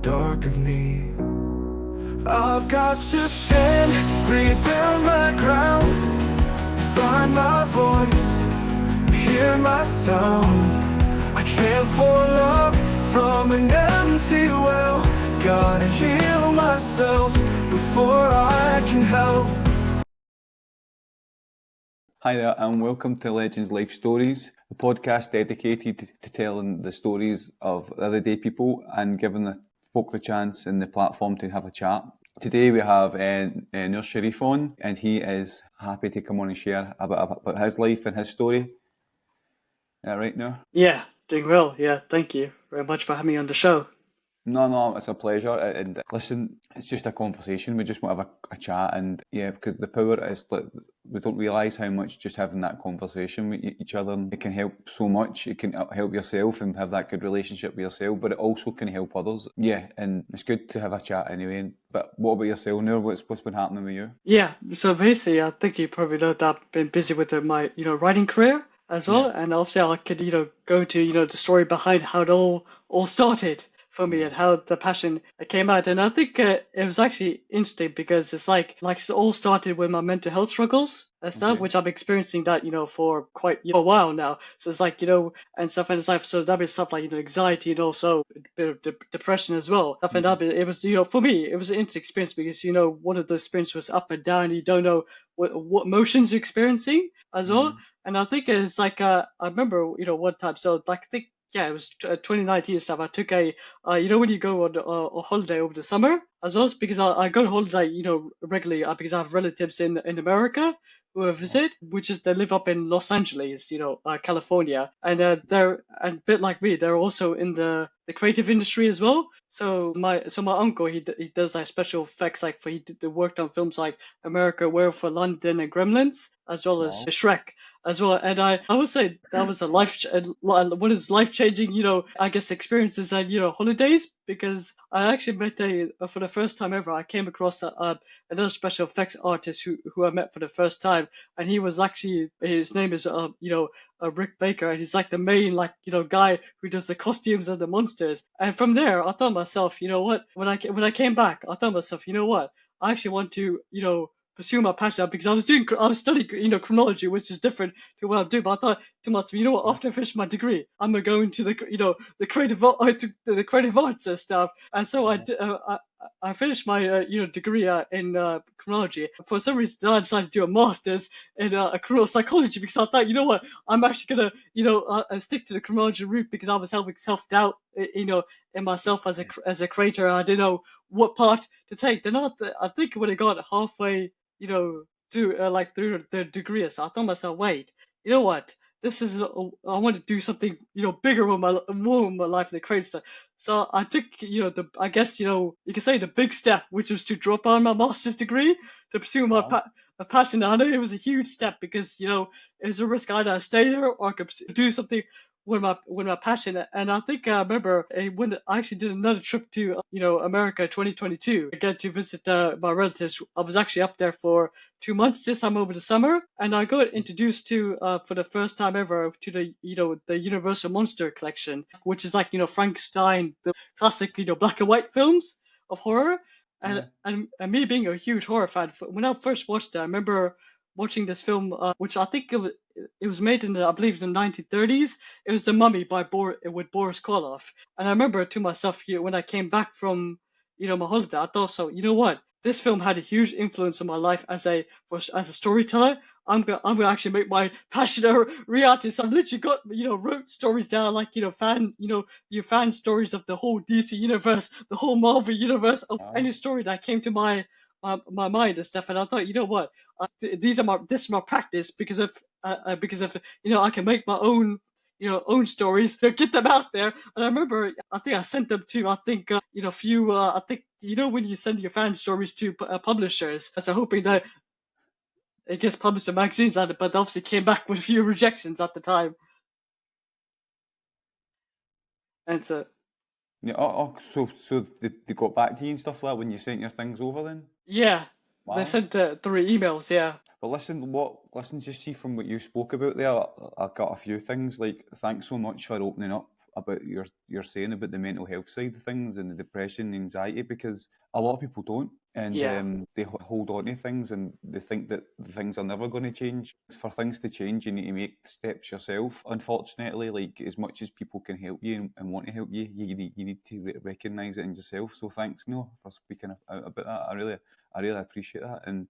dark of me. I've got to stand, rebuild my ground, find my voice, hear my sound. I can't pour love from an empty well. Gotta heal myself before I can help. Hi there, and welcome to Legends Life Stories, a podcast dedicated to telling the stories of everyday people and giving the folk the chance and the platform to have a chat. Today we have Nur Sharif on, and he is happy to come on and share a bit about his life and his story. Is that right, Nur? Yeah, doing well. Yeah, thank you very much for having me on the show. No, it's a pleasure. And listen, it's just a conversation. We just want to have a chat, and yeah, because the power is like we don't realise how much just having that conversation with each other, it can help so much. It can help yourself and have that good relationship with yourself, but it also can help others. Yeah, and it's good to have a chat anyway. But what about yourself, Noor? What's been happening with you? Yeah, so basically, I think you probably know that I've been busy with my writing career as well, and obviously I could go to the story behind how it all started for me and how the passion came out. And I think it was actually interesting because it's like it all started with my mental health struggles and stuff, which I'm experiencing that for quite a while now. So it's like and stuff, and it's like so that is stuff like anxiety and also a bit of depression as well. Stuff and that it was for me it was an interesting experience because one of the experiences was up and down. You don't know what emotions you're experiencing as well. And I think it's like I remember one time, so like I think yeah, it was 2019 stuff. I took a when you go on a holiday over the summer as well, because I go on holiday regularly because I have relatives in America who I visit, which is they live up in Los Angeles, California, and they're and a bit like me, they're also in the creative industry as well. So my uncle he does like special effects, like he worked on films like America, Werewolf for London, and Gremlins, as well as Shrek as well. And I would say that was one of his life changing I guess experiences and holidays, because I actually met for the first time ever I came across another special effects artist who I met for the first time, and he was actually his name is Rick Baker, and he's like the main guy who does the costumes and the monsters. And from there, I thought to myself, what? When I came back, I thought to myself, what? I actually want to pursue my passion, because I was studying criminology, which is different to what I'm doing. But I thought to myself, what? After I finish my degree, I'm gonna go into the creative arts and stuff. And so I finished my degree in criminology. For some reason, I decided to do a master's in criminal psychology, because I thought, what, I'm actually gonna stick to the criminology route, because I was having self-doubt, in myself as a creator, and I didn't know what part to take. Then I think when I got halfway, to through the degree, so I thought to myself, wait, you know what? This is I want to do something bigger with more with my life than the creator. So I took I guess you can say the big step, which was to drop out my master's degree to pursue my passion. I know it was a huge step, because it was a risk either I stay there or I could do something with my passion. And I think I remember when I actually did another trip to America 2022 again to visit my relatives. I was actually up there for 2 months this time over the summer, and I got introduced to for the first time ever to the the Universal Monster Collection, which is like Frankenstein, the classic black and white films of horror. And me being a huge horror fan, when I first watched it, I remember watching this film, which I think it was made in I believe in the 1930s. It was The Mummy with Boris Karloff. And I remember to myself when I came back from my holiday, I thought, so what? This film had a huge influence on my life as a storyteller. I'm gonna actually make my passion a reality. So I've literally got wrote stories down, like your fan stories of the whole DC universe, the whole Marvel universe, of any story that came to my mind and stuff. And I thought, what, this is my practice, because if I can make my own own stories, get them out there. And I remember, I think I sent them to, I think a few I think when you send your fan stories to publishers, so hoping that it gets published in magazines, but obviously came back with a few rejections at the time. And so Yeah. So they got back to you and stuff like that when you sent your things over then? yeah, Wow. they sent through emails. Yeah. But listen, just see from what you spoke about there, I got a few things, like, thanks so much for opening up about you're saying about the mental health side of things and the depression, anxiety, because a lot of people don't, and Yeah. they hold on to things and they think that things are never going to change. For things to change, you need to make steps yourself. Unfortunately, like as much as people can help you and want to help you, you need to recognise it in yourself. So thanks, Noah, for speaking out about that. I really appreciate that, and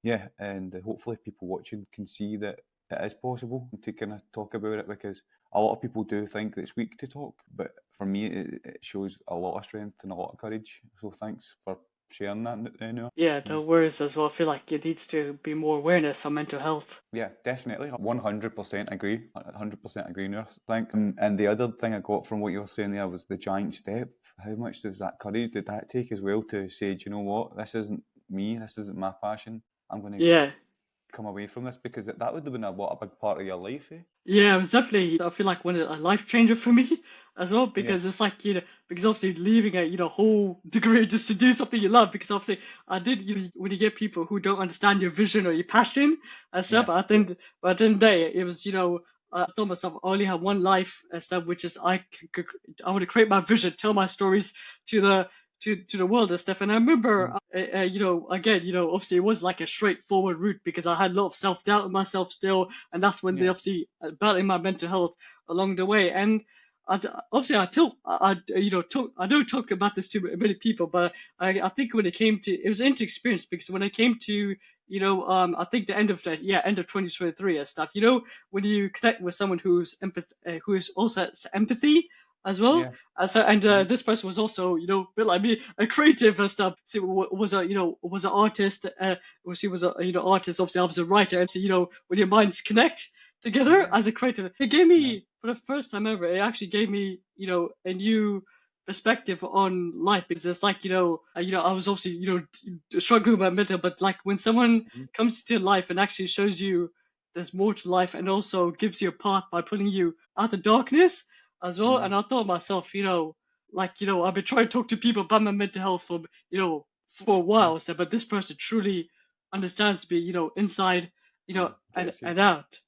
yeah, and hopefully people watching can see that it is possible to kind of talk about it, because a lot of people do think that it's weak to talk, but for me it shows a lot of strength and a lot of courage. So thanks for sharing that, Noah. Yeah, no worries as well. I feel like it needs to be more awareness on mental health. Yeah, definitely. 100% agree. 100% agree, Noah. Thank. And the other thing I got from what you were saying there was the giant step. How much does that courage did that take as well to say, do you know what, this isn't me, this isn't my passion. I'm going to Yeah. come away from this, because that would have been a big part of your life, eh? Yeah, it was definitely, I feel like a life changer for me as well, Yeah, because it's like, because obviously leaving a, whole degree just to do something you love, because obviously I did, when you get people who don't understand your vision or your passion and stuff, yeah, I think, but at the end of the day, it was, I told myself I only have one life and stuff, which is I want to create my vision, tell my stories to the world and stuff. And I remember, mm, again, obviously it was like a straightforward route, because I had a lot of self doubt in myself still, and that's when they yeah, obviously battling my mental health along the way. And obviously I don't talk about this to many people, but I think when it came to, it was an experience, because when it came to, I think the end of 2023 and stuff, when you connect with someone who's also has empathy as well. yeah, mhm, This person was also, a bit like me, a creative and stuff. So was a, was an artist. She was a, artist. Obviously, I was a writer. And so, when your minds connect together yeah, as a creative, it gave yeah, me, for the first time ever, it actually gave me, a new perspective on life, because it's like, I was also, struggling with my mental, but like when someone mhm, comes to life and actually shows you there's more to life, and also gives you a path by pulling you out of darkness as well. mhm, And I thought myself, like, I've been trying to talk to people about my mental health for, for a mm, while, so, but this person truly understands me, inside, yeah, and gets you. out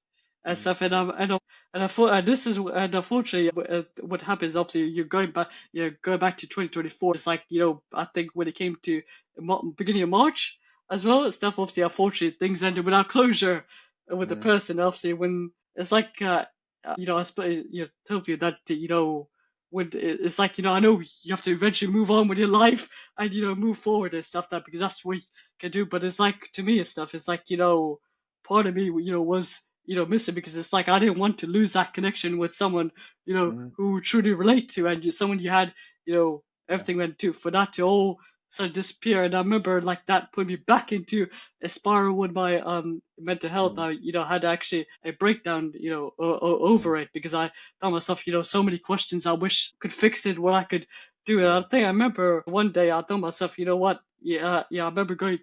and Mm, stuff. And I thought, and this is, and unfortunately, what happens, obviously, you're going back, going back to 2024. It's like, I think when it came to beginning of March as well, and stuff, obviously, unfortunately, things ended without closure with the mm, person. Obviously, when it's like, I suppose, tell you that, when it's like, I know you have to eventually move on with your life and, move forward and stuff, that, because that's what you can do. But it's like, to me and stuff, it's like, part of me, was, missing, because it's like I didn't want to lose that connection with someone, mhm, who truly relate to, and someone you had, yeah, everything went to, for that to all sort of disappear. And I remember like that put me back into a spiral with my mental health. mm, I, had actually a breakdown, mm, over it, because I found myself, so many questions I wish could fix it, what I could do. And I yeah, think I remember one day I told myself, you know what? Yeah, I remember going,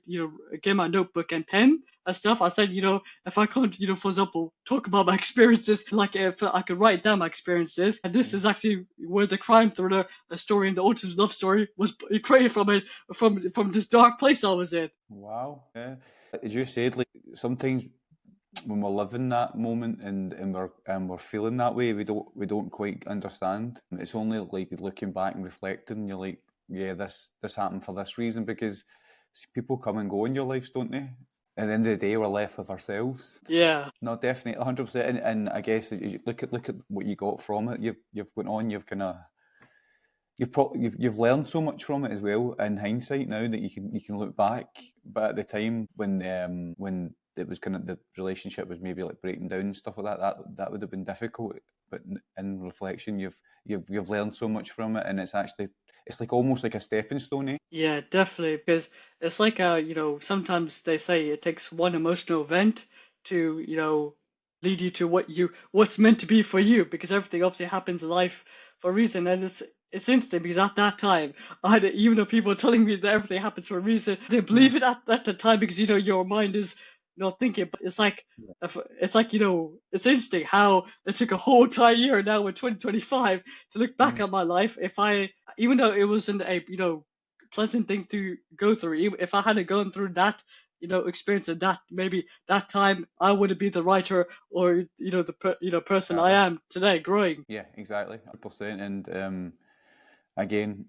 get my notebook and pen and stuff. I said, if I can't, for example, talk about my experiences, like if I could write down my experiences, and this mm, is actually where the crime thriller, a story in the autumn's love story, was created from it, from this dark place I was in. wow, yeah. As you said, like sometimes when we're living that moment and we're feeling that way, we don't quite understand. It's only like looking back and reflecting, you're like, yeah, this happened for this reason, because people come and go in your lives, don't they? At the end of the day, we're left with ourselves. Yeah, No, definitely, 100%. And I guess as you look at what you got from it. You've went on. You've kind of you've learned so much from it as well. In hindsight, now that you can look back, but at the time when it was kind of the relationship was maybe like breaking down and stuff like that, that would have been difficult. But in reflection, you've learned so much from it, and it's like almost like a stepping stone, eh? yeah, definitely. Because it's like, sometimes they say it takes one emotional event to, lead you to what's meant to be for you. Because everything obviously happens in life for a reason. And it's interesting, because at that time, even though people were telling me that everything happens for a reason, I didn't Mm, believe it at the time, because, your mind is not thinking. But it's like, it's like, it's interesting how it took a whole entire year, now in 2025, to look back mm, at my life. Even though it wasn't a, pleasant thing to go through, if I hadn't gone through that experiencing that, maybe that time I wouldn't be the writer, or the person I Exactly. am today, growing. Yeah, exactly, 100%. And again,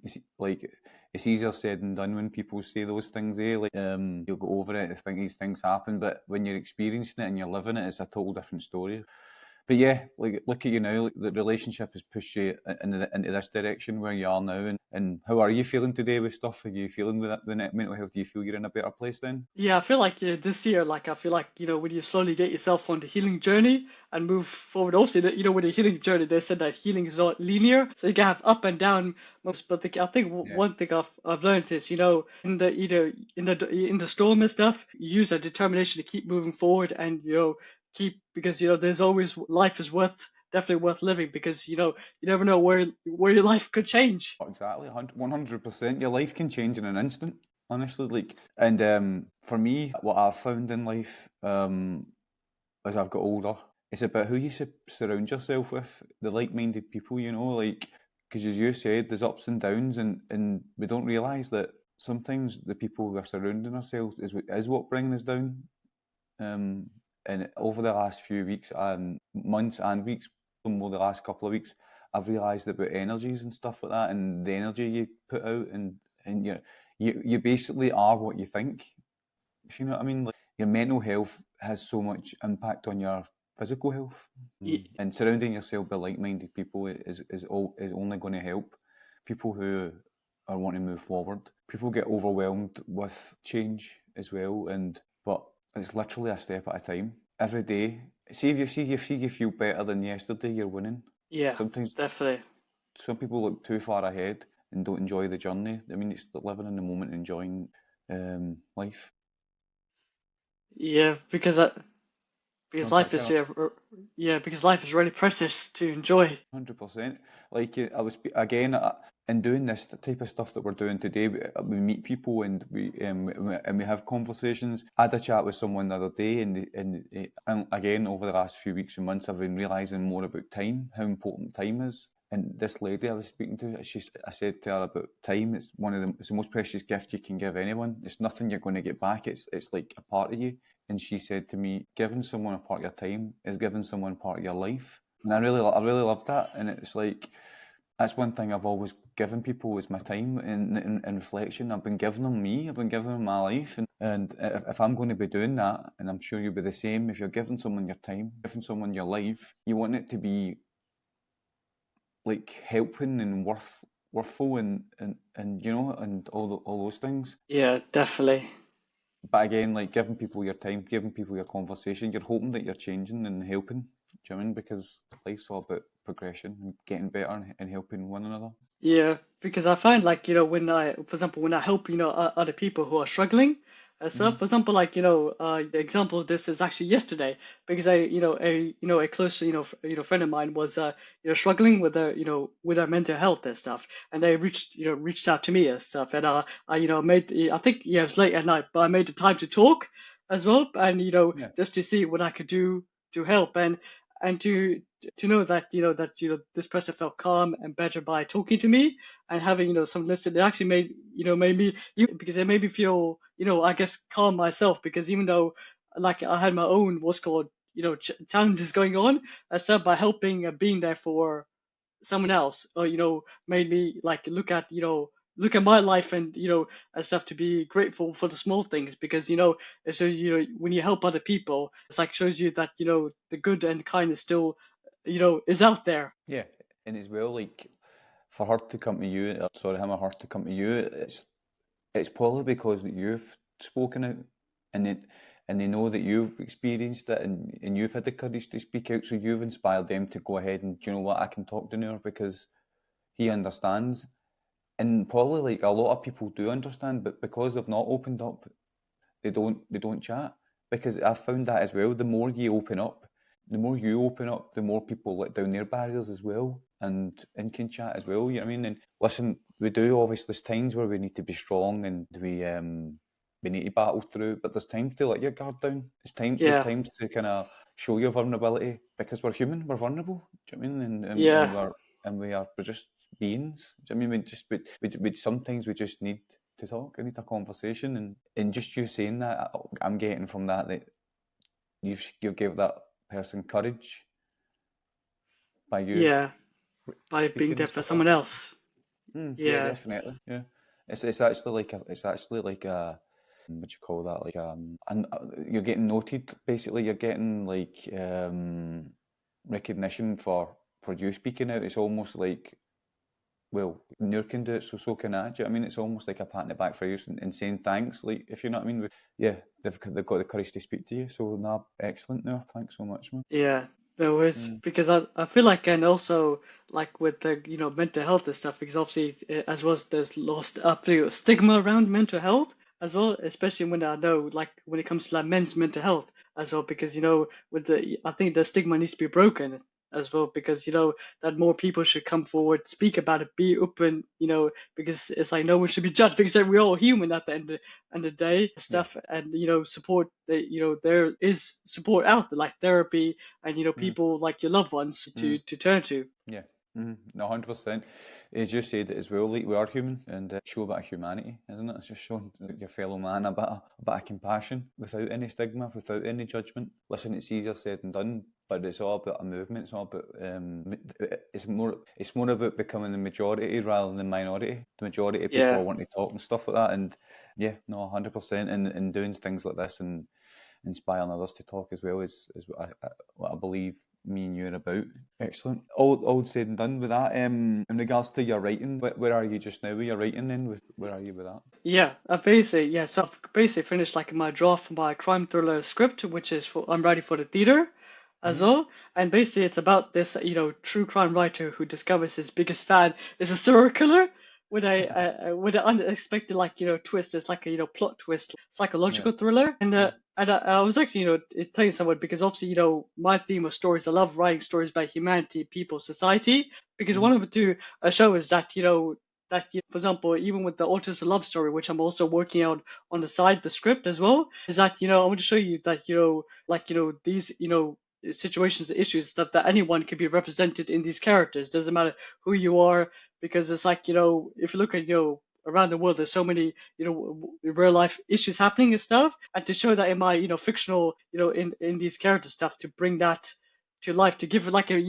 it's easier said than done when people say those things. Like you'll go over it, think these things happen, but when you're experiencing it and you're living it, it's a total different story. But yeah, like look at you now. Like, the relationship has pushed you into this direction where you are now. And how are you feeling today with stuff? Are you feeling with mental health? Do you feel you're in a better place then? Yeah, I feel like this year, like I feel like when you slowly get yourself on the healing journey and move forward. Also, that with the healing journey, they said that healing is not linear, so you can have up and down moments. But I think Yeah. one thing I've learned is in the in the storm and stuff, you use that determination to keep moving forward, and keep, because there's always, life is definitely worth living, because you never know where your life could change. Exactly, 100%. Your life can change in an instant, honestly. And for me, what I've found in life, as I've got older, it's about who you surround yourself with, the like-minded people. Because as you said, there's ups and downs, and we don't realise that sometimes the people we're surrounding ourselves is what bringing us down. And over the last few weeks and months and weeks, more the last couple of weeks, I've realised about energies and stuff like that, and the energy you put out, and you basically are what you think. If you know what I mean, like your mental health has so much impact on your physical health, and surrounding yourself by like-minded people is only going to help people who are wanting to move forward. People get overwhelmed with change as well, but it's literally a step at a time. Every day, see if you feel better than yesterday, you're winning. Yeah, Sometimes definitely. some people look too far ahead and don't enjoy the journey. I mean, it's living in the moment, enjoying life. Yeah, because Don't cut life you is, off. yeah, because life is really precious to enjoy. 100%. Like I was again in doing this type of stuff that we're doing today. We meet people and we have conversations. I had a chat with someone the other day, and again over the last few weeks and months, I've been realizing more about time, how important time is. And this lady I was speaking to, I said to her about time. It's the most precious gift you can give anyone. It's nothing you're going to get back. It's like a part of you. And she said to me, giving someone a part of your time is giving someone part of your life. And I really love that. And it's like, that's one thing I've always given people is my time in reflection. I've been giving them me. I've been giving them my life. And if I'm going to be doing that, and I'm sure you'll be the same, if you're giving someone your time, giving someone your life, you want it to be like helping and worthful and all those things. Yeah, definitely. But again, like giving people your time, giving people your conversation, you're hoping that you're changing and helping. Do you know what I mean? Because life's all about progression and getting better and helping one another. Yeah, because I find, like, when for example, when I help, other people who are struggling and stuff. Mm-hmm. For example, like, the example of this is actually yesterday, because a close, friend of mine was, struggling with with their mental health and stuff, and they reached out to me and stuff, and I, made, I think, yeah, it was late at night, but I made the time to talk as well, and Yeah, just to see what I could do to help, and to know that this person felt calm and better by talking to me and having some listen. It actually made me, because it made me feel, I guess, calm myself, because even though, like, I had my own, what's called, challenges going on, so by helping and being there for someone else, or made me, like, look at my life, and and stuff, to be grateful for the small things, because it shows, when you help other people, it's like, shows you that the good and kindness still is out there. yeah, and as well, like for her to come to you, or sorry, him or her to come to you, it's probably because that you've spoken out, and they know that you've experienced it, and you've had the courage to speak out, so you've inspired them to go ahead and, do you know what, I can talk to Noor because he understands. And probably like a lot of people do understand, but because they've not opened up, they don't chat. Because I've found that as well. The more you open up, the more people let down their barriers as well, and can chat as well. You know what I mean? And listen, we do obviously, there's times where we need to be strong, and we need to battle through, but there's times to let your guard down. There's Yeah, times to kind of show your vulnerability, because we're human, we're vulnerable. Do you know what I mean? yeah, We're just beings. Do you know what I mean? We sometimes we just need to talk. I need a conversation, and just you saying that, I'm getting from that you gave that person courage by you Yeah, by being speaking there and for stuff like someone else. that. Yeah, Yeah, definitely. Yeah, it's actually like a what do you call that? Like and you're getting noted. Basically, you're getting like recognition for you speaking out. It's almost like, well, Nur can do it, so can I. Do you know what I mean? It's almost like a pat on the back for you and saying thanks, like, if you know what I mean. Yeah, they've got the courage to speak to you. So, nah, excellent, Nur. Thanks so much, man. yeah. There was Mm, because I feel like, and also like with the mental health and stuff, because obviously as well as there's lost stigma around mental health as well, especially when I know like when it comes to like men's mental health as well, because with the I think the stigma needs to be broken as well, because that more people should come forward, speak about it, be open, because it's like no one should be judged, because we're all human at the end of the day yeah. stuff. And support that, there is support out there like therapy, and Mm, people like your loved ones to mm, turn to. yeah. No, 100%. As you said as well, like, we are human, and show a bit of humanity, isn't it? It's just showing your fellow man a bit of compassion without any stigma, without any judgment. Listen, it's easier said than done, but it's all about a movement. It's all about it's more about becoming the majority rather than the minority. The majority of Yeah, people want to talk and stuff like that, and yeah, no, 100%. And doing things like this and inspiring others to talk as well is what I believe me and you are about. Excellent. All said and done with that. In regards to your writing, where are you just now with your writing then? Where are you with that? yeah. So I've basically finished like my draft for my crime thriller script, which is I'm writing for the theater as Mm-hmm. well. And basically it's about this true crime writer who discovers his biggest fan is a serial killer with an unexpected like twist. It's like a plot twist, Yeah. psychological thriller. And Yeah. I was actually telling someone, because obviously my theme of stories, I love writing stories about humanity, people, society, because Mm-hmm. one of the two show is that for example, even with the autism love story, which I'm also working on the side, the script as well, is that I want to show you that like these situations, issues that anyone can be represented in these characters. Doesn't matter who you are, because it's like if you look at around the world, there's so many real life issues happening and stuff, and to show that in my fictional in these character stuff, to bring that to life, to give it like a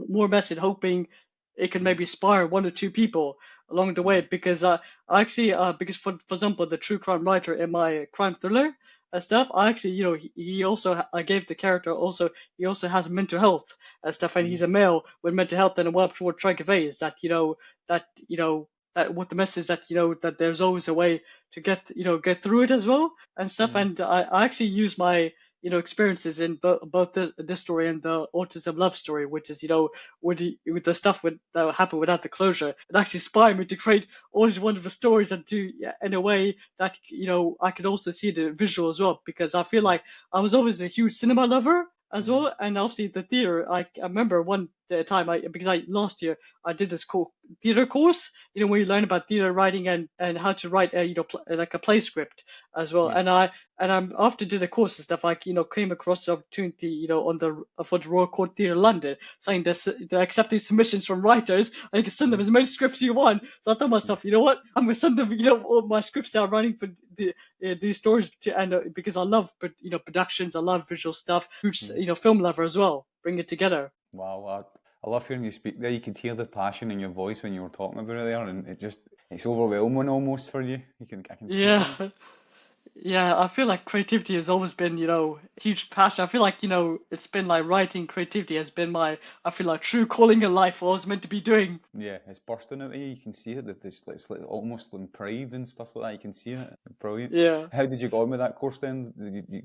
more message, hoping it can maybe inspire one or two people along the way. Mm-hmm. Because I actually because for example, the true crime writer in my crime thriller and stuff, I actually he also, I gave the character also, he also has mental health and stuff, and Mm-hmm. he's a male with mental health. And what I'm trying to convey is that that that what the message, that that there's always a way to get through it as well and stuff. Mm-hmm. And I actually use my experiences in both this story and the autism love story, which is with the stuff that happened without the closure. It actually inspired me to create all these wonderful stories, and to, yeah, in a way that I could also see the visual as well, because I feel like I was always a huge cinema lover as Mm-hmm. well. And obviously the theater, I remember one time, because I last year I did this theater course, where you learn about theater writing and how to write a like a play script as well. Yeah. And I'm after did a course and stuff, I came across the opportunity on the for the Royal Court Theatre London, saying they're accepting submissions from writers, and you can send them Mm-hmm. as many scripts you want. So I thought to Yeah. myself, you know what, I'm gonna send them all my scripts that I'm writing for these stories to, and because I love productions, I love visual stuff, huge Mm-hmm. film lover as well. Bring it together. Wow, I love hearing you speak there. You could hear the passion in your voice when you were talking about it there, and it's overwhelming almost for you. I can see it, man. Yeah. Yeah, I feel like creativity has always been, huge passion. I feel like, it's been like writing, creativity has been I feel like true calling in life, what I was meant to be doing. Yeah, it's bursting out of you. You can see it. That it's like almost in pride and stuff like that. You can see it. Brilliant. Yeah. How did you go on with that course then?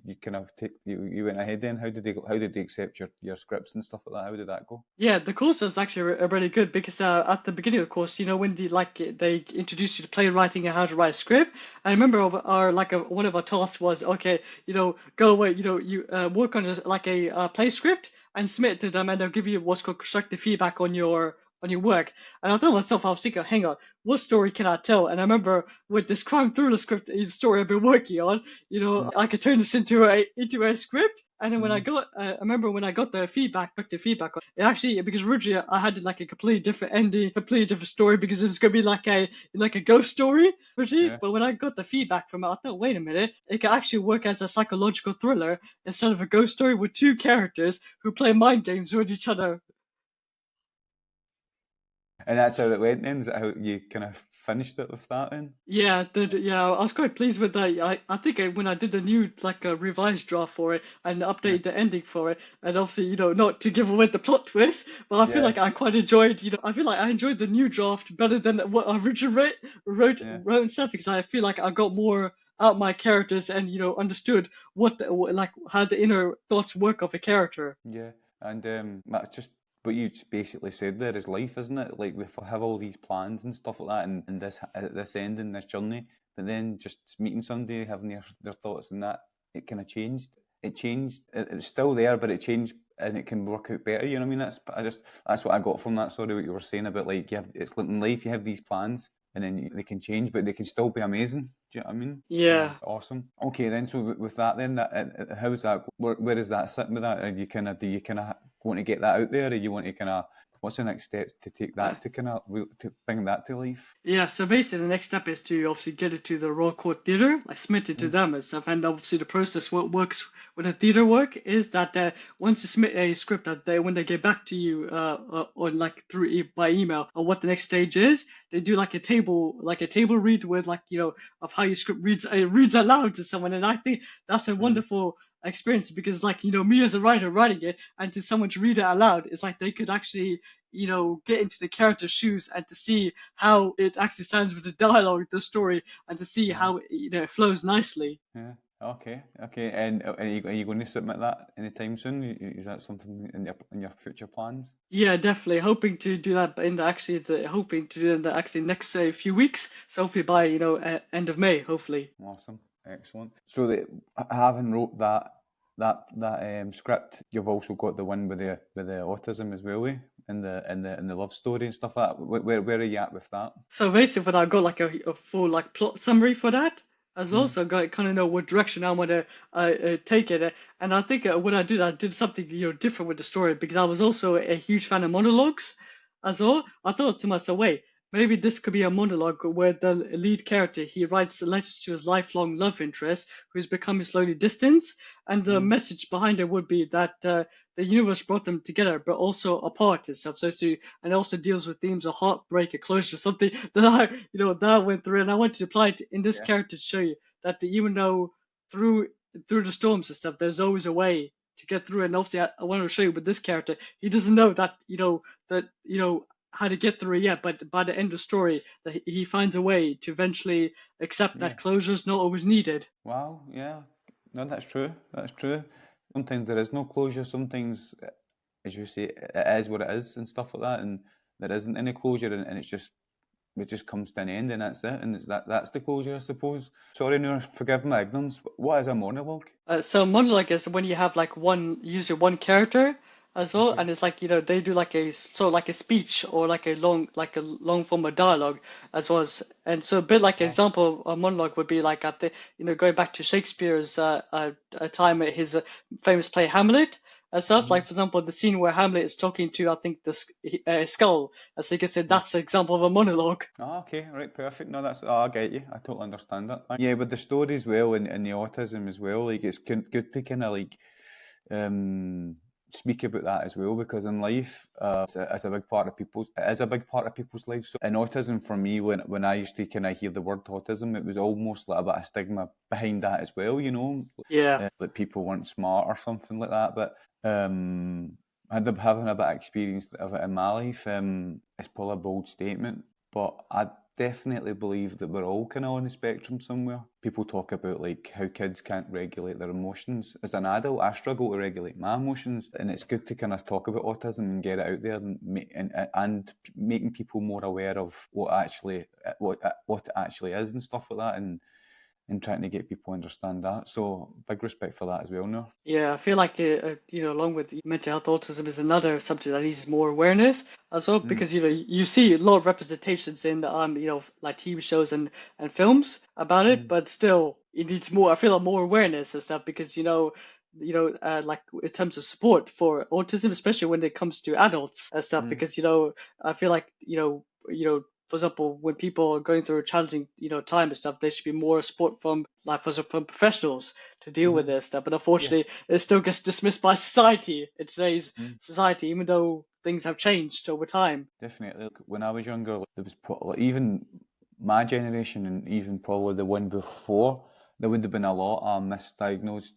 You kind of you went ahead then. How did they accept your scripts and stuff like that? How did that go? Yeah, the course was actually really good, because at the beginning of the course, when they introduced you to playwriting and how to write a script. I remember one of our tasks was, okay, go away, you work on a play script and submit it to them, and they'll give you what's called constructive feedback on your on your work. And I thought to myself, I was thinking, hang on, what story can I tell? And I remember with this crime thriller script story I've been working on, I could turn this into a script. And then when Mm. I remember when I got the feedback, it actually, because originally I had like a completely different ending, completely different story, because it was going to be like a ghost story originally. Yeah. But when I got the feedback from it, I thought, wait a minute, it can actually work as a psychological thriller instead of a ghost story with two characters who play mind games with each other. And that's how it went then? Is that how you kind of finished it with that then? Yeah, I was quite pleased with that. I think when I did the new like a revised draft for it and Yeah. updated the ending for it, and obviously not to give away the plot twist, but I feel Yeah. like I quite enjoyed. I feel like I enjoyed the new draft better than what I originally Yeah. wrote and stuff, because I feel like I got more out my characters and understood like how the inner thoughts work of a character. Yeah. And that's just what you basically said there is life, isn't it? Like we have all these plans and stuff like that, and this ending, this journey, but then just meeting somebody, having their thoughts and that, it kind of changed. It changed. It was still there, but it changed, and it can work out better. You know what I mean? That's what I got from that. Sorry, what you were saying about like it's like in life you have these plans, and then they can change, but they can still be amazing. Do you know what I mean? Yeah. Awesome. Okay, then. So with that, then, how's that? Where is that sitting with that? Do you kind of want to get that out there, or you want to kind of what's the next steps to take that to kind of to bring that to life? Yeah, so basically the next step is to obviously get it to the Royal Court Theatre, like submit it to Mm. them and stuff. And obviously the process, what works with the theatre work is that once you submit a script, that when they get back to you on like by email or what the next stage is, they do like a table read with like of how your script reads aloud to someone. And I think that's a Mm. wonderful experience, because like me as a writer writing it and to someone to read it aloud, it's like they could actually get into the character's shoes and to see how it actually sounds with the dialogue, the story, and to see Yeah. how it flows nicely. Yeah. Okay. Okay. And are you going to submit that anytime soon? Is that something in your future plans? Yeah, definitely hoping to do that in hoping to do it in the actually next few weeks. So hopefully by end of May, hopefully. Awesome, excellent. So that having wrote that script, you've also got the one with the autism as well, eh? And the love story and stuff like that. Where are you at with that? So basically, when I got like a full like plot summary for that as well, Mm. so I got kind of know what direction I want to take it. And I think when I did something different with the story, because I was also a huge fan of monologues as well. I thought to myself, wait, maybe this could be a monologue where the lead character he writes letters to his lifelong love interest, who's becoming slowly distant, and the Mm. message behind it would be that the universe brought them together, but also apart and stuff. And also deals with themes of heartbreak and closure, something that I went through, and I wanted to apply it in this Yeah. character to show you that even though through the storms and stuff, there's always a way to get through. And obviously, I wanted to show you with this character, he doesn't know that how to get through it yet, but by the end of the story, that he finds a way to eventually accept Yeah. that closure is not always needed. Wow. Yeah. No, that's true. That's true. Sometimes there is no closure. Sometimes, as you say, it is what it is and stuff like that, and there isn't any closure, and it just comes to an end, and that's it, and that's the closure, I suppose. Sorry, Noor, forgive my ignorance. What is a monologue? So monologue is when you have like usually one character as well, Okay. and it's like they do like a sort of like a speech or like a long form of dialogue as well as, and so a bit like an Wow. example of a monologue would be like at the going back to Shakespeare's time at his famous play Hamlet and stuff. Mhm. Like for example, the scene where Hamlet is talking to I think the skull, as you can say, that's an example of a monologue. Ah, okay, right, perfect. No, I get you. I totally understand that. Yeah, with the story as well and the autism as well, like it's good to kind of like um, speak about that as well, because in life, it's a big part of it is a big part of people's lives. So in autism, for me, when I used to kind of hear the word autism, it was almost like a bit of stigma behind that as well. Yeah. Like people weren't smart or something like that. But having a bit of experience of it in my life, it's probably a bold statement, but I definitely believe that we're all kind of on the spectrum somewhere. People talk about like how kids can't regulate their emotions. As an adult, I struggle to regulate my emotions, and it's good to kind of talk about autism and get it out there and making people more aware of what it actually is and stuff like that. and trying to get people to understand that. So big respect for that as well, Nur. Yeah, I feel like along with mental health, autism is another subject that needs more awareness as well, Mm, because you see a lot of representations in like TV shows and films about it, mm, but still it needs more. I feel like more awareness and stuff because like in terms of support for autism, especially when it comes to adults and stuff, mm, because I feel like for example, when people are going through a challenging, time and stuff, there should be more support from, like, for example, from professionals to deal with mm-hmm. this stuff. But Yeah. unfortunately, it still gets dismissed by society in today's Mm. society, even though things have changed over time. Definitely. When I was younger, there was even my generation and even probably the one before, there would have been a lot of misdiagnosed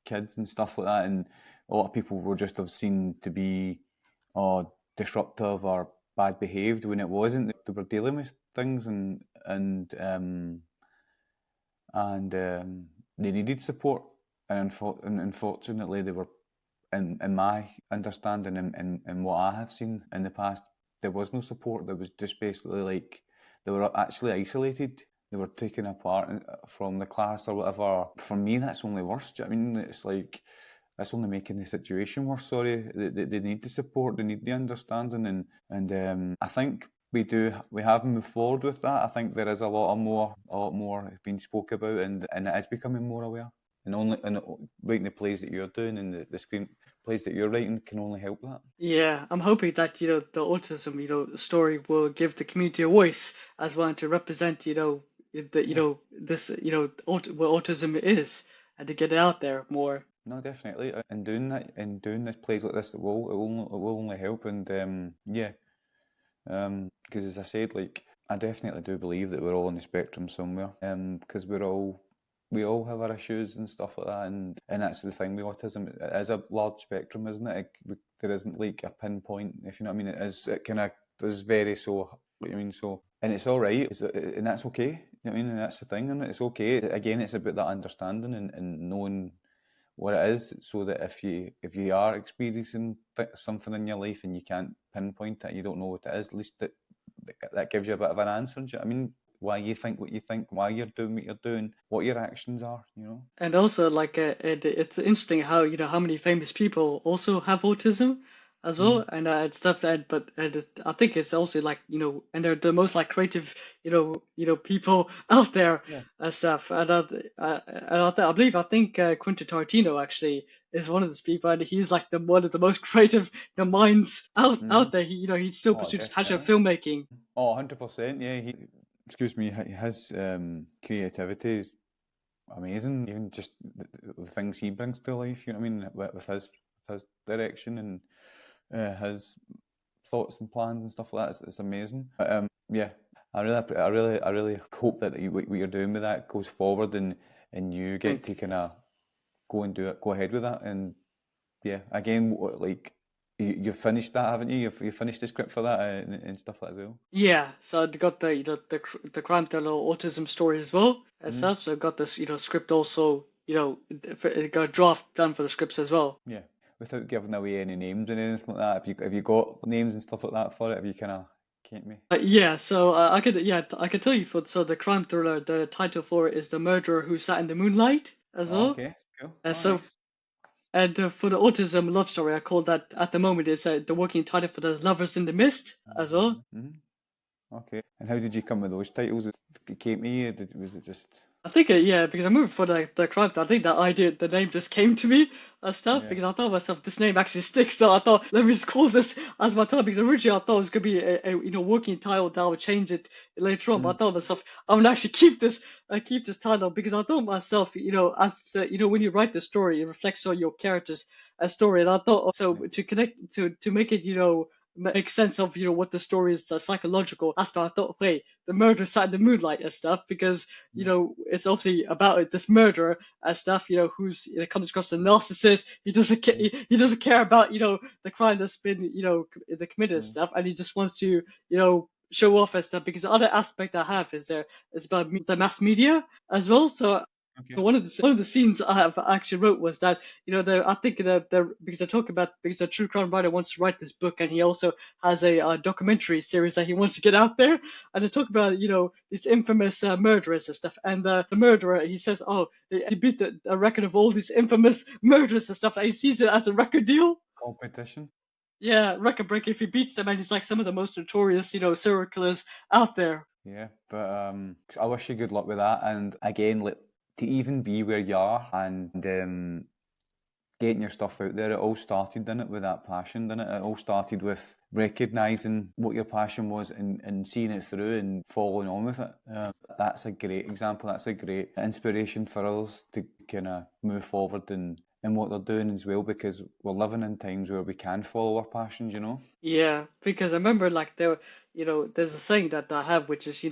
kids and stuff like that, and a lot of people were just have seen to be disruptive or bad behaved when it wasn't. They were dealing with things and they needed support, and unfortunately, they were in my understanding and what I have seen in the past, there was no support. There was just basically like they were actually isolated. They were taken apart from the class or whatever. For me, that's only worse. Do you know what I mean? It's like that's only making the situation worse. Sorry, they need the support. They need the understanding, and I think we have moved forward with that. I think there is a lot more being spoke about, and it is becoming more aware. And writing the plays that you're doing and the screen plays that you're writing can only help that. Yeah, I'm hoping that the autism story will give the community a voice as well, and to represent Yeah. this what autism is, and to get it out there more. No, definitely. And doing that and doing this plays like this, it will only help. And yeah, because as I said, like I definitely do believe that we're all on the spectrum somewhere. Because we all have our issues and stuff like that, and that's the thing with autism. It is a large spectrum, isn't it? There isn't like a pinpoint, if you know what I mean. It kind of is very so. I mean, so and it's all right, and that's okay. You know what I mean, and that's the thing, and it's okay. Again, it's about that understanding and knowing what it is, so that if you are experiencing something in your life and you can't pinpoint it, you don't know what it is, at least that gives you a bit of an answer. Do you know what I mean? Why you think what you think, why you're doing what you're doing, what your actions are, you know? And also, like, it's interesting how how many famous people also have autism as Mm. well, and stuff that. But I think it's also like and they're the most like creative people out there Yeah. and stuff. I think Quentin Tarantino actually is one of those people, and he's like the one of the most creative minds Mm-hmm. out there. He still Oh, pursues his passion of definitely. filmmaking. Oh, 100%. Yeah. Excuse me. His creativity is amazing. Even just the things he brings to life. You know what I mean? With his direction and his thoughts and plans and stuff like that. It's amazing. But yeah, I really hope that what you're doing with that goes forward, and you get Thank to kind of go ahead with that. And yeah, again, like you've finished that, haven't you? You've finished the script for that and stuff like that as well. Yeah, so I got the the crime thriller autism story as well and Mm, stuff. So I got this script also it got a draft done for the scripts as well. yeah, without giving away any names and anything like that. Have you got names and stuff like that for it? Have you kind of kept me? Yeah, so I could tell you for the crime thriller, the title for it is The Murderer Who Sat in the Moonlight as Oh, well. okay, cool. And Oh, so nice. and for the autism love story, I call that at the moment it's the working title for The Lovers in the Mist as well. Okay. And how did you come with those titles? It came to you? Was it just? I think yeah, because I moved for the crime. I think that idea, the name just came to me and stuff Yeah. because I thought to myself, this name actually sticks. So I thought, let me just call this as my title because originally I thought it was gonna be a working title that I would change it later on. But I Mm, thought to myself, I'm gonna actually keep this title because I thought myself, as when you write the story, it reflects on your character's story, and I thought so yeah. to connect to make it make sense of what the story is psychological aspect. I thought, hey, the murder sat in the moonlight and stuff because Mm, it's obviously about this murderer and stuff, who's comes across a narcissist. He doesn't care. mm, He doesn't care about the crime that's been the committed and mm, stuff, and he just wants to show off and stuff. Because the other aspect I have is about the mass media as well. So Okay. So one of the scenes I have actually wrote was that I think because I talk about because a true crime writer wants to write this book and he also has a documentary series that he wants to get out there and they talk about these infamous murderers and stuff and the murderer he says he beat a record of all these infamous murderers and stuff and he sees it as a record deal. Competition. Yeah, record break if he beats them and he's like some of the most notorious serial killers out there. Yeah, but I wish you good luck with that. And again, like to even be where you are and getting your stuff out there, it all started, didn't it, with that passion, didn't it? It all started with recognising what your passion was and seeing it through and following on with it. That's a great example. That's a great inspiration for others to kind of move forward and what they're doing as well, because we're living in times where we can follow our passions, you know? Yeah, because I remember like there's a saying that I have, which is,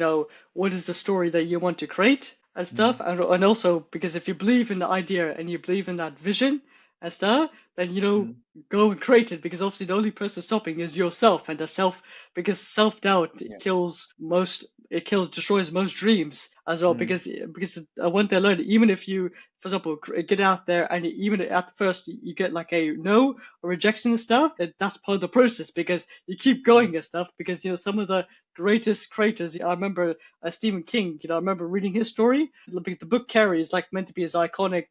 what is the story that you want to create and stuff, Mm, and also because if you believe in the idea and you believe in that vision and stuff, then mm, go and create it because obviously the only person stopping is yourself and because self-doubt yeah. destroys most dreams as well Mm, because one thing I learned even if you for example get out there and even at first you get like a no or rejection and stuff that's part of the process because you keep mm, going and stuff because some of the greatest creators I remember Stephen King I remember reading his story the book Carrie is like meant to be his iconic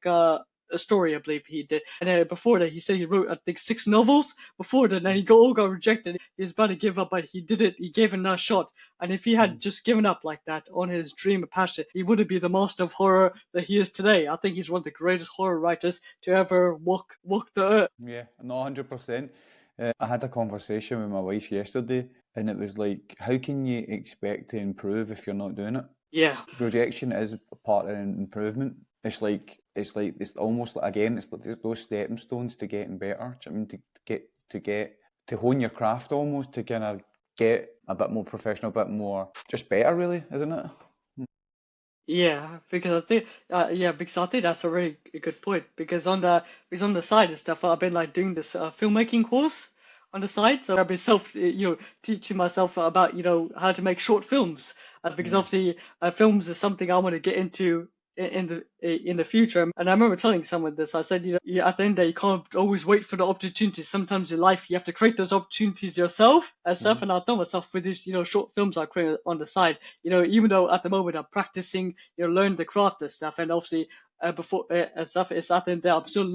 a story, I believe he did. And before that, he said he wrote, I think, 6 novels before that, and he all got rejected. He was about to give up, but he did it. He gave it another shot. And if he had mm. just given up like that on his dream and passion, he wouldn't be the master of horror that he is today. I think he's one of the greatest horror writers to ever walk the earth. Yeah, no, 100%. I had a conversation with my wife yesterday, and it was like, how can you expect to improve if you're not doing it? Yeah, Rejection is a part of improvement. It's almost like again, it's like those stepping stones to getting better. Do you know what I mean to hone your craft almost to kind of get a bit more professional, a bit more just better, really, isn't it? yeah, because I think that's a really good point. Because on the side and stuff, I've been like doing this filmmaking course on the side, so I've been teaching myself about how to make short films. Because Yeah. obviously, films is something I want to get into in the future. And I remember telling someone this. I said, at the end of the day, you can't always wait for the opportunities. Sometimes in life, you have to create those opportunities yourself and stuff. Mhm. And I thought myself with these short films I create on the side. Even though at the moment I'm practicing learn the craft and stuff and obviously before and stuff it's at the end there I'm still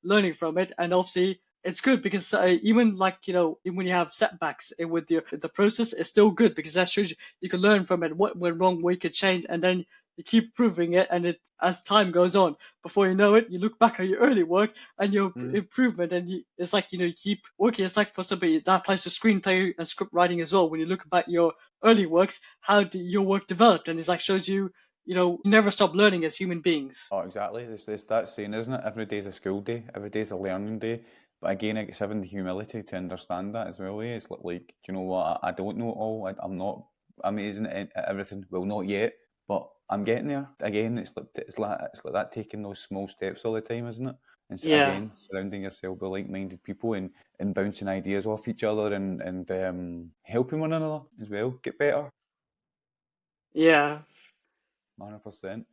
learning from it and obviously it's good because even like even when you have setbacks with the process it's still good because that shows you can learn from it what went wrong what you could change and then you keep proving it and it as time goes on before you know it you look back at your early work and your Mhm. improvement and it's like you keep working it's like for somebody that applies to screenplay and script writing as well when you look back your early works how your work developed and it's like shows you never stop learning as human beings. Oh, exactly. It's that saying, isn't it? Every day's a school day. Every day's a learning day. But again, it's having the humility to understand that as well. It's like, do you know what? I don't know it all. I'm not amazing at everything. Well, not yet, but I'm getting there. Again, it's like that taking those small steps all the time, isn't it? And Yeah, again, surrounding yourself with like-minded people and bouncing ideas off each other and helping one another as well. Get better. yeah, 100%.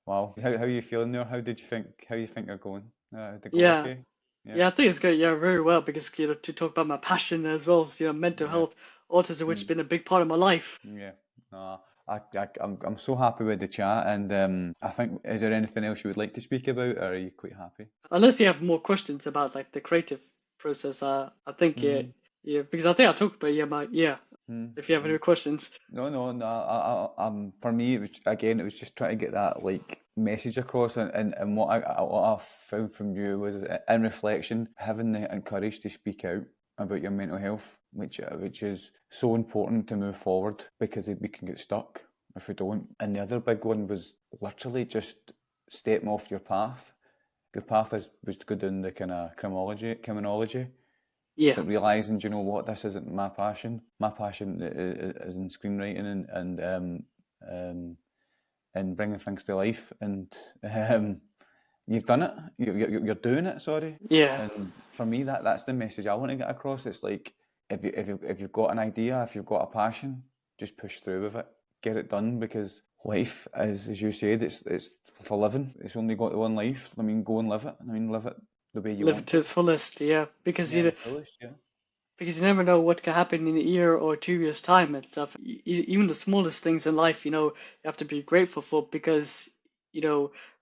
Wow. How are you feeling there? How you think you're going? Did it go yeah, okay? Yeah. yeah. I think it's good. Yeah, very well because to talk about my passion as well as mental Yeah. health, autism, which has Mm, been a big part of my life. yeah. No, I'm so happy with the chat and I think is there anything else you would like to speak about or are you quite happy? Unless you have more questions about like the creative process, I think Mm, yeah, because I think I talked about yeah. mm, If you have any mm. questions, No. For me, it was just trying to get that like message across, and what I found from you was in reflection, having the courage to speak out about your mental health, which is so important to move forward because we can get stuck if we don't. And the other big one was literally just stepping off your path. Your path was to go down the kind of criminology. yeah, But realizing, do you know what, this isn't my passion. My passion is in screenwriting and bringing things to life. And you've done it. You're doing it. Sorry. yeah, And for me, that's the message I want to get across. It's like if you've got an idea, if you've got a passion, just push through with it, get it done. Because life is, as you said, it's for living. It's only got one life. I mean, go and live it. I mean, live it the way you Live it want to to. the fullest, yeah, because Yeah, the fullest. Yeah. you never know what can happen in a year or 2 years time and stuff. Even the smallest things in life, you have to be grateful for, because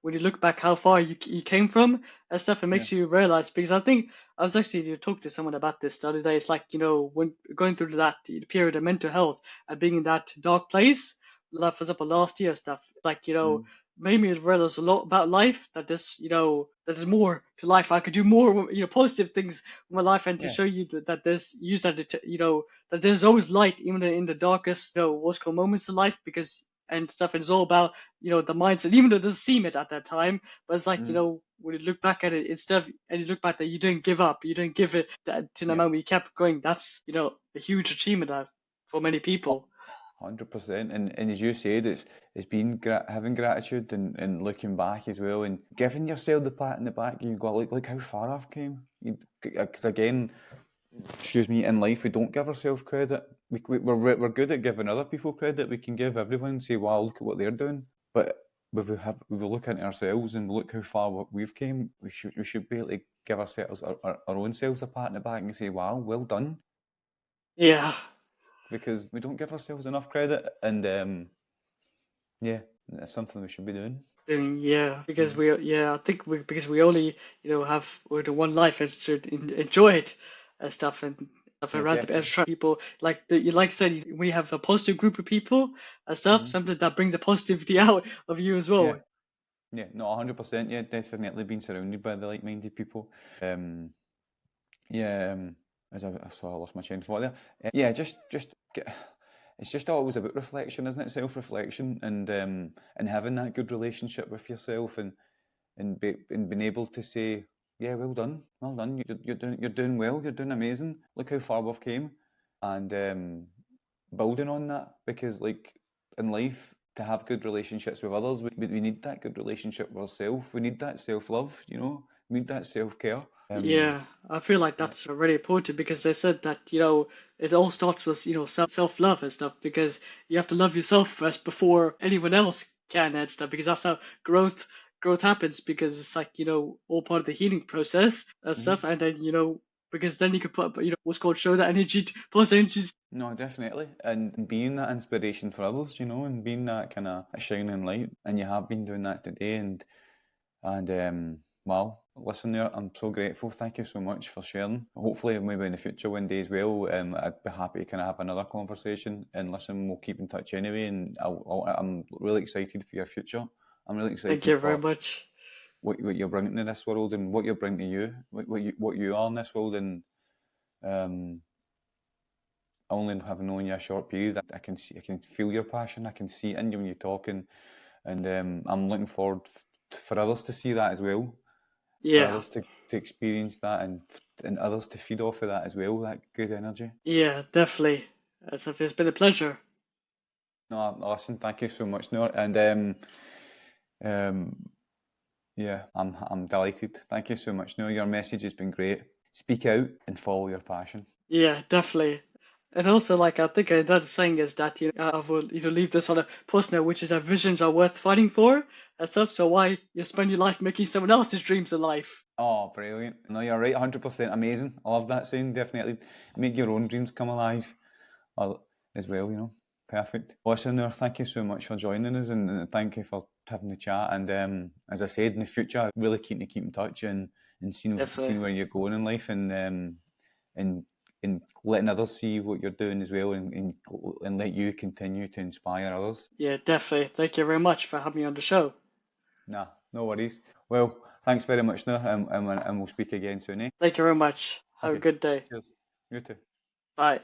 when you look back how far you came from and stuff, it Yeah. makes you realize. Because I think I was actually talking to someone about this the other day. It's like, when going through that period of mental health and being in that dark place, like for example last year stuff, like Mm. made me realize a lot about life, that that there's more to life. I could do more, positive things with my life, and to Yeah. show you that there's use that that there's always light even in the darkest what's called moments in life, because and stuff. And it's all about the mindset, even though it doesn't seem it at that time. But it's like Mm. when you look back at it, instead of and you look back that you didn't give up, you didn't give it that to the Yeah. moment, you kept going. That's a huge achievement for many people. 100%, and as you said, it's been having gratitude and looking back as well, and giving yourself the pat in the back. You go, look how far I've came. Because again, excuse me, in life we don't give ourselves credit. We're good at giving other people credit. We can give everyone and say, wow, look at what they're doing. But if we look into ourselves and look how far we've came, we should be able to give ourselves our own selves a pat in the back and say, wow, well done. Yeah. Because we don't give ourselves enough credit, and yeah, that's something we should be doing. Yeah, because Mm. I think because we only have the one life, and should enjoy it and stuff. And stuff, Yeah, and rather definitely. try people like like I said, we have a positive group of people and stuff, Hmm. something that brings the positivity out of you as well. Yeah, yeah, no, 100%. Yeah, definitely being surrounded by the like-minded people. Um, yeah, as I saw, I lost my train of thought there. Yeah, just get. It's just always about reflection, isn't it? Self-reflection, and having that good relationship with yourself, and being able to say, yeah, well done. You're doing well. You're doing amazing. Look how far we've came, and building on that, because like in life, to have good relationships with others, we need that good relationship with ourselves. We need that self-love. We need that self-care. Yeah, I feel like Yeah, that's really important, because they said that it all starts with self-love and stuff, because you have to love yourself first before anyone else can and stuff, because that's how growth happens, because it's like all part of the healing process and hmm. stuff. And then because then you can put what's called show that energy, positive energy. No, definitely, and being that inspiration for others, and being that kind of a shining light, and you have been doing that today, and well, listen there, I'm so grateful. Thank you so much for sharing. Hopefully, maybe in the future one day as well, I'd be happy to kind of have another conversation. And listen, we'll keep in touch anyway. And I'm really excited for your future. I'm really Thank excited you very for much. what you're bringing to this world, and what you're bringing to you, what you are in this world. And um, only having known you a short period, I can see, I can feel your passion. I can see it in you when you're talking, and I'm looking forward for others to see that as well, for Yeah, others to experience that, and others to feed off of that as well, that good energy. yeah, definitely. It's been a pleasure. No, listen, thank you so much, Noor, and um, yeah, I'm delighted. Thank you so much, Noor. Your message has been great. Speak out and follow your passion. Yeah, definitely. And also, like, I think another saying is that, I will, leave this on a post note, which is that visions are worth fighting for and stuff. So why you spend your life making someone else's dreams a life? Oh, brilliant. No, you're right, 100% amazing. I love that saying. Definitely make your own dreams come alive uh, as well. Perfect. Listen, Noor, thank you so much for joining us, and thank you for having the chat. And as I said, in the future, I'm really keen to keep in touch, and seeing Definitely. where you're going in life, and and letting others see what you're doing as well, and let you continue to inspire others. Yeah, definitely. Thank you very much for having me on the show. Nah, no worries. Well, thanks very much, Noor, and we'll speak again soon, eh? Thank you very much. Have a Okay. good day. Cheers. You too. Bye.